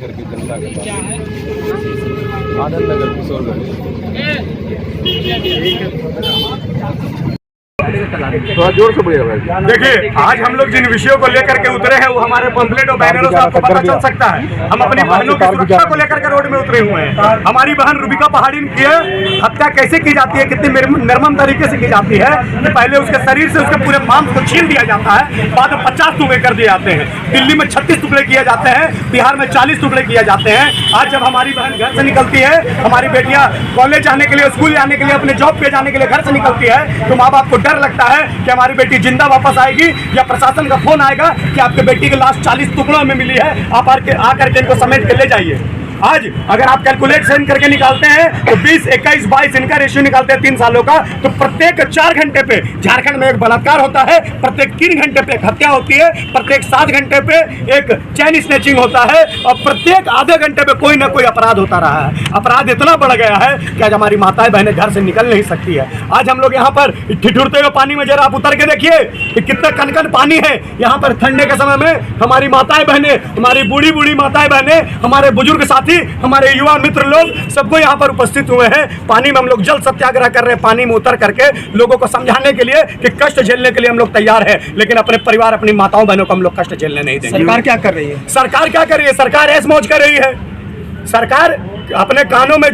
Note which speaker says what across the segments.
Speaker 1: करके जनता के पास आनंद नगर किशोरगंज। थोड़ा जोर से बोलिए भाई।
Speaker 2: देखिए, आज हम लोग जिन विषयों को लेकर के उतरे हैं वो हमारे पंपलेट और बैनरों से आपको पता चल सकता है। हम अपनी बहनों की सुरक्षा को लेकर के रोड में उतरे हुए हैं। हमारी बहन रूबिका पहाड़ी की हत्या कैसे की जाती है, कितनी निर्मम तरीके से की जाती है कि पहले उसके शरीर से उसके पूरे मांस को छीन दिया जाता है, बाद में 50 टुकड़े कर दिए जाते हैं। दिल्ली में 36 टुकड़े किए जाते हैं, बिहार में 40 टुकड़े किए जाते हैं। आज जब हमारी बहन घर से निकलती है, हमारी बेटियां कॉलेज जाने के लिए, स्कूल जाने के लिए, अपने जॉब पे जाने के लिए घर से निकलती है, तो माँ बाप को डर लगता है कि हमारी बेटी जिंदा वापस आएगी या प्रशासन का फोन आएगा कि आपके बेटी की लाश 40 टुकड़ों में मिली है, आप आकर के इनको समेट के ले जाइए। आज अगर आप कैलकुलेशन करके निकालते हैं तो 20, 21, 22 इनका रेशियो निकालते हैं 3 सालों का, तो प्रत्येक 4 घंटे पे झारखंड में एक बलात्कार होता है, प्रत्येक 3 घंटे पे एक हत्या होती है, प्रत्येक 7 घंटे पे एक चैन स्नैचिंग होता है और प्रत्येक आधे घंटे पे कोई ना कोई अपराध होता रहा है। अपराध इतना बढ़ गया है कि आज हमारी माताएं बहनें घर से निकल नहीं सकती है। आज हम लोग यहाँ पर ठिठुरते हुए पानी में जरा आप उतर के देखिए कि कितना कनकन पानी है। यहाँ पर ठंडे के समय में हमारी माताएं बहनें, हमारी बूढ़ी बूढ़ी माताएं बहनें, हमारे बुजुर्ग साथी, हमारे युवा मित्र लोग सबको यहाँ पर उपस्थित हुए हैं। पानी में हम लोग जल सत्याग्रह कर रहे हैं, पानी में उतर करके लोगों को समझाने के लिए कि कष्ट झेलने के लिए हम लोग तैयार हैं, लेकिन अपने परिवार, अपनी माताओं बहनों को हम लोग कष्ट झेलने नहीं देंगे।
Speaker 3: सरकार क्या कर रही है?
Speaker 2: सरकार क्या कर रही है? सरकार ऐश मौज कर रही है। सरकार अपने कानों में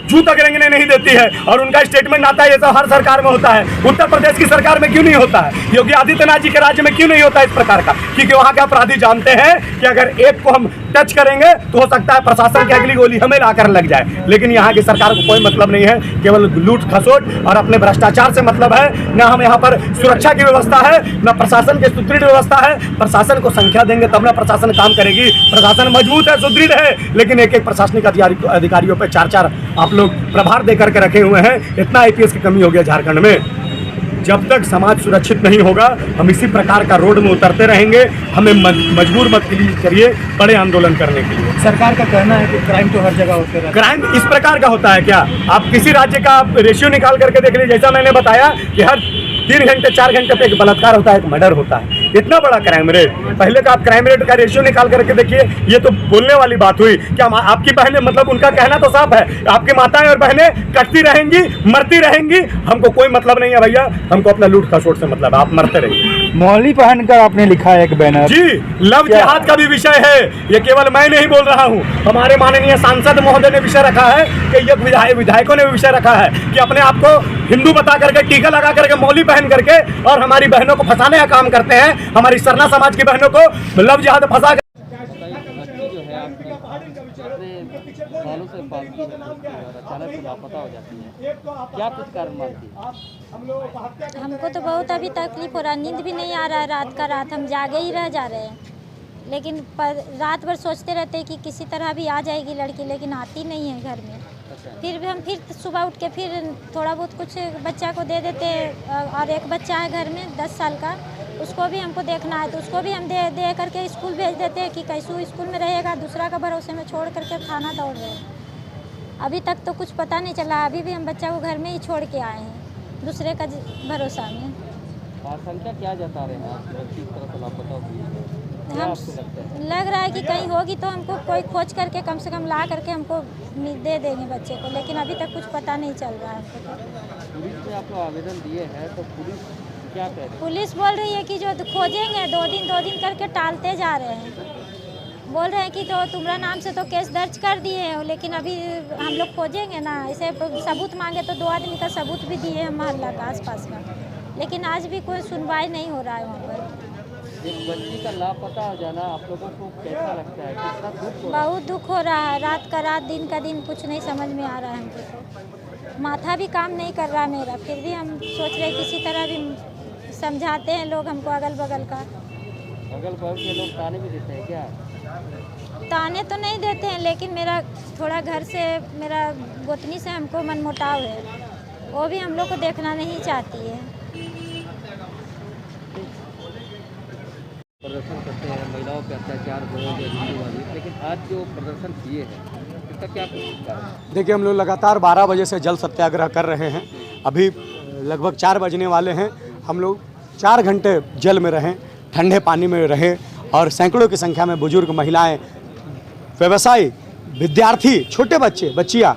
Speaker 2: जू तक रेंगने नहीं देती है और उनका स्टेटमेंट आता है, ये सब हर सरकार में होता है। उत्तर प्रदेश की सरकार में क्यों नहीं होता है? योगी आदित्यनाथ जी के राज्य में क्यों नहीं होता है इस प्रकार का? क्योंकि वहाँ के अपराधी जानते हैं कि अगर एक को हम टच करेंगे तो हो सकता है प्रशासन की अगली गोली हमें लाकर लग जाए। लेकिन यहाँ की सरकार को कोई मतलब नहीं है, केवल लूट खसोट और अपने भ्रष्टाचार से मतलब है। न हम यहाँ पर सुरक्षा की व्यवस्था है, न प्रशासन की सुदृढ़ व्यवस्था है। प्रशासन को संख्या देंगे तब ना प्रशासन काम करेगी। प्रशासन मजबूत है, सुदृढ़ है, लेकिन एक प्रशासनिक अधिकारियों पर 4-4 आप लोग प्रभार दे करके रखे हुए हैं। इतना आईपीएस की कमी हो गया झारखंड में। जब तक समाज सुरक्षित नहीं होगा हम इसी प्रकार का रोड में उतरते रहेंगे। हमें मजबूर मत करिए बड़े आंदोलन करने के लिए।
Speaker 3: सरकार का कहना है कि क्राइम तो हर जगह होते रहता है।
Speaker 2: क्राइम इस प्रकार का होता है क्या? आप किसी राज्य का रेशियो निकाल करके देख लीजिए। जैसा मैंने बताया कि हर 3 घंटे 4 घंटे पे एक बलात्कार होता है, एक मर्डर होता है। इतना बड़ा क्राइम रेट। पहले का आप क्राइम रेट का रेशियो निकाल करके देखिए। ये तो बोलने वाली बात हुई। क्या आपकी बहनें, मतलब उनका कहना तो साफ है, आपकी माताएं और बहनें कटती रहेंगी, मरती रहेंगी, हमको कोई मतलब नहीं है भैया, हमको अपना लूट खसोट से मतलब है, आप मरते रहिए।
Speaker 3: मौली पहनकर आपने लिखा है एक बैनर।
Speaker 2: जी, लव जिहाद का भी विषय है। ये केवल मैं नहीं बोल रहा हूँ, हमारे माननीय सांसद महोदय ने विषय रखा है कि ये विधायकों ने विषय रखा है कि अपने आप को हिंदू बता करके, टीका लगा करके, मौली पहन करके और हमारी बहनों को फंसाने का काम करते हैं। हमारी सरना समाज की बहनों को लव जिहाद फंसा कर
Speaker 4: जो है सालों से पालती है और अचानक लापता हो जाती है, क्या कुछ कारण मानती है?
Speaker 5: हमको तो बहुत अभी तकलीफ हो रहा है, नींद भी नहीं आ रहा है। रात हम जागे ही रह जा रहे हैं, लेकिन रात भर सोचते रहते हैं कि किसी तरह भी आ जाएगी लड़की, लेकिन आती नहीं है घर में। फिर भी हम सुबह उठ के फिर थोड़ा बहुत कुछ बच्चा को दे देते हैं और एक बच्चा है घर में 10 साल का, उसको भी हमको देखना है तो उसको भी हम दे करके स्कूल भेज देते हैं कि कैसे स्कूल में रहेगा, दूसरा का भरोसे में छोड़ करके खाना दौड़ रहे हैं। अभी तक तो कुछ पता नहीं चला। अभी भी हम बच्चा को घर में ही छोड़ के आए हैं दूसरे का भरोसा में।
Speaker 4: आशंका क्या जता रहे हैं आप किस तरह से लापता हुई है?
Speaker 5: हम लग रहा है कि कहीं होगी तो हमको कोई खोज करके कम से कम ला करके हमको दे देंगे बच्चे को, लेकिन अभी तक कुछ पता नहीं चल रहा है हमको।
Speaker 4: पुलिस में आप लोग आवेदन दिए हैं तो पुलिस क्या कह रही है?
Speaker 5: पुलिस बोल रही है कि जो खोजेंगे 2 दिन करके टालते जा रहे हैं। बोल रहे हैं कि तो तुम्हारा नाम से तो केस दर्ज कर दिए हैं, लेकिन अभी हम लोग खोजेंगे ना। ऐसे सबूत मांगे तो 2 आदमी का सबूत भी दिए हैं मोहल्ला का, आसपास का, लेकिन आज भी कोई सुनवाई नहीं हो रहा है वहाँ पर।
Speaker 4: एक बच्ची का लापता हो जाना आप लोगों को कैसा लगता है? कितना दुख हो रहा है?
Speaker 5: बहुत दुख हो रहा है। रात का रात, दिन का दिन, कुछ नहीं समझ में आ रहा है हमको तो। माथा भी काम नहीं कर रहा मेरा, फिर भी हम सोच रहे किसी तरह भी समझाते हैं लोग हमको, अगल बगल का।
Speaker 4: अगल बगल के लोग ताने भी देते हैं क्या?
Speaker 5: ताने तो नहीं देते हैं, लेकिन मेरा थोड़ा घर से, मेरा गोतनी से हमको मनमुटाव है, वो भी हम लोग को देखना नहीं चाहती है।
Speaker 4: प्रदर्शन करते हैं महिलाओं पे अत्याचार वाली, लेकिन आज जो प्रदर्शन किए हैं इसका क्या कारण है?
Speaker 2: देखिए, हम लोग लगातार 12 बजे से जल सत्याग्रह कर रहे हैं। अभी लगभग 4 बजने वाले हैं। हम लोग 4 घंटे जल में रहें, ठंडे पानी में रहें और सैकड़ों की संख्या में बुजुर्ग महिलाएं व्यवसायी, विद्यार्थी, छोटे बच्चे, बच्चियाँ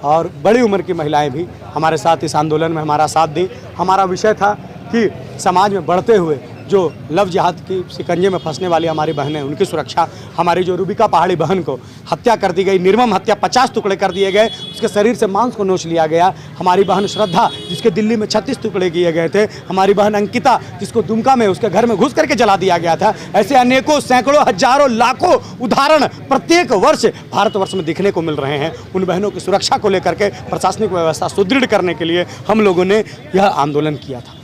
Speaker 2: और बड़ी उम्र की महिलाएं भी हमारे साथ इस आंदोलन में हमारा साथ दी। हमारा विषय था कि समाज में बढ़ते हुए जो लव जिहाद की शिकंजे में फंसने वाली हमारी बहनें, उनकी सुरक्षा। हमारी जो रूबिका पहाड़ी बहन को हत्या कर दी गई, निर्मम हत्या, 50 टुकड़े कर दिए गए, उसके शरीर से मांस को नोच लिया गया। हमारी बहन श्रद्धा, जिसके दिल्ली में 36 टुकड़े किए गए थे। हमारी बहन अंकिता, जिसको दुमका में उसके घर में घुस करके जला दिया गया था। ऐसे अनेकों, सैकड़ों, हजारों, लाखों उदाहरण प्रत्येक वर्ष भारतवर्ष में दिखने को मिल रहे हैं। उन बहनों की सुरक्षा को लेकर के प्रशासनिक व्यवस्था सुदृढ़ करने के लिए हम लोगों ने यह आंदोलन किया था।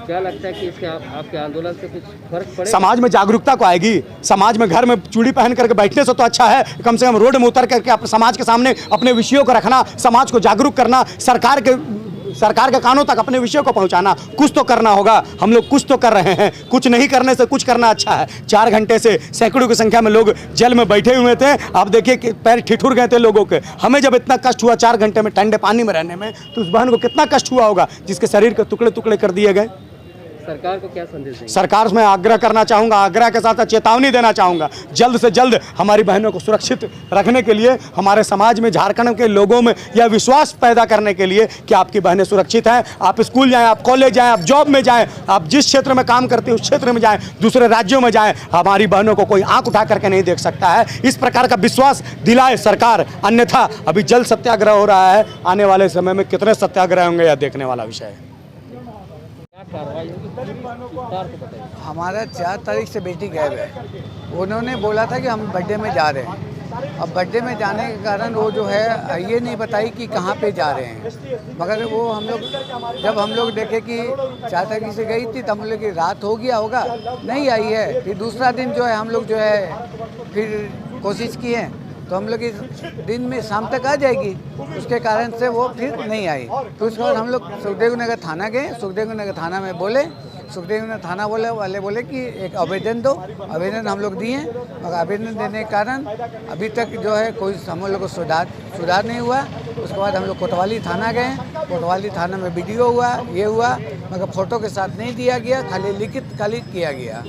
Speaker 4: क्या लगता है कि इसके आपके आंदोलन से कुछ फर्क पड़ेगा?
Speaker 2: समाज में जागरूकता को आएगी। समाज में घर में चूड़ी पहन करके बैठने से तो अच्छा है कम से कम रोड में उतर करके अपने समाज के सामने अपने विषयों को रखना, समाज को जागरूक करना, सरकार के कानों तक अपने विषयों को पहुंचाना। कुछ तो करना होगा, हम लोग कुछ तो कर रहे हैं। कुछ नहीं करने से कुछ करना अच्छा है। 4 घंटे से सैकड़ों की संख्या में लोग जेल में बैठे हुए थे। आप देखिए कि पैर ठिठुर गए थे लोगों के। हमें जब इतना कष्ट हुआ 4 घंटे में ठंडे पानी में रहने में, तो उस बहन को कितना कष्ट हुआ होगा जिसके शरीर के टुकड़े टुकड़े कर दिए गए।
Speaker 4: सरकार को क्या संदेश देंगे?
Speaker 2: सरकार में आग्रह करना चाहूँगा, आग्रह के साथ चेतावनी देना चाहूँगा, जल्द से जल्द हमारी बहनों को सुरक्षित रखने के लिए, हमारे समाज में, झारखंड के लोगों में यह विश्वास पैदा करने के लिए कि आपकी बहनें सुरक्षित हैं। आप स्कूल जाएं, आप कॉलेज जाएं, आप जॉब में जाएं, आप जिस क्षेत्र में काम करते हैं उस क्षेत्र में जाएं, दूसरे राज्यों में जाएं, हमारी बहनों को कोई आंख उठा करके नहीं देख सकता है। इस प्रकार का विश्वास दिलाए सरकार, अन्यथा अभी जल सत्याग्रह हो रहा है। आने वाले समय में कितने सत्याग्रह होंगे यह देखने वाला विषय है।
Speaker 4: कार्रवाई होगी विस्तार से बताइए।
Speaker 3: हमारा 4 तारीख से बेटी गायब है। उन्होंने बोला था कि हम बर्थडे में जा रहे हैं। अब बर्थडे में जाने के कारण वो जो है ये नहीं बताई कि कहाँ पे जा रहे हैं। मगर वो जब हम लोग देखे कि 4 तारीख से गई थी, तब हम लोग की रात हो गया होगा, नहीं आई है। फिर दूसरा दिन जो है हम लोग जो है फिर कोशिश किए, तो हम लोग इस दिन में शाम तक आ जाएगी, उसके कारण से वो फिर नहीं आई। तो उसके बाद हम लोग सुखदेव नगर थाना गए। सुखदेव नगर थाना में बोले, सुखदेव नगर थाना वाले बोले कि एक आवेदन दो। आवेदन हम लोग दिए, मगर आवेदन देने के कारण अभी तक जो है कोई हम लोग को सुधार नहीं हुआ। उसके बाद हम लोग कोतवाली थाना गए। कोतवाली थाना में वीडियो हुआ, ये हुआ, मगर फ़ोटो के साथ नहीं दिया गया, खाली लिखित किया गया।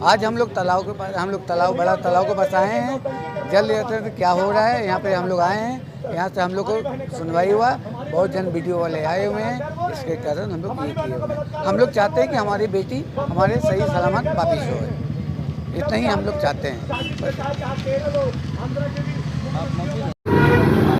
Speaker 3: आज हम लोग बड़ा तालाब के पास आए हैं। जल यात्रा क्या हो रहा है यहाँ पे हम लोग आए हैं। यहाँ से हम लोग को सुनवाई हुआ, बहुत जन वीडियो वाले आए हुए हैं। इसके कारण हम लोग ये किए हुए हैं। हम लोग चाहते हैं कि हमारी बेटी हमारे सही सलामत वापिस हो, इतना ही हम लोग चाहते हैं।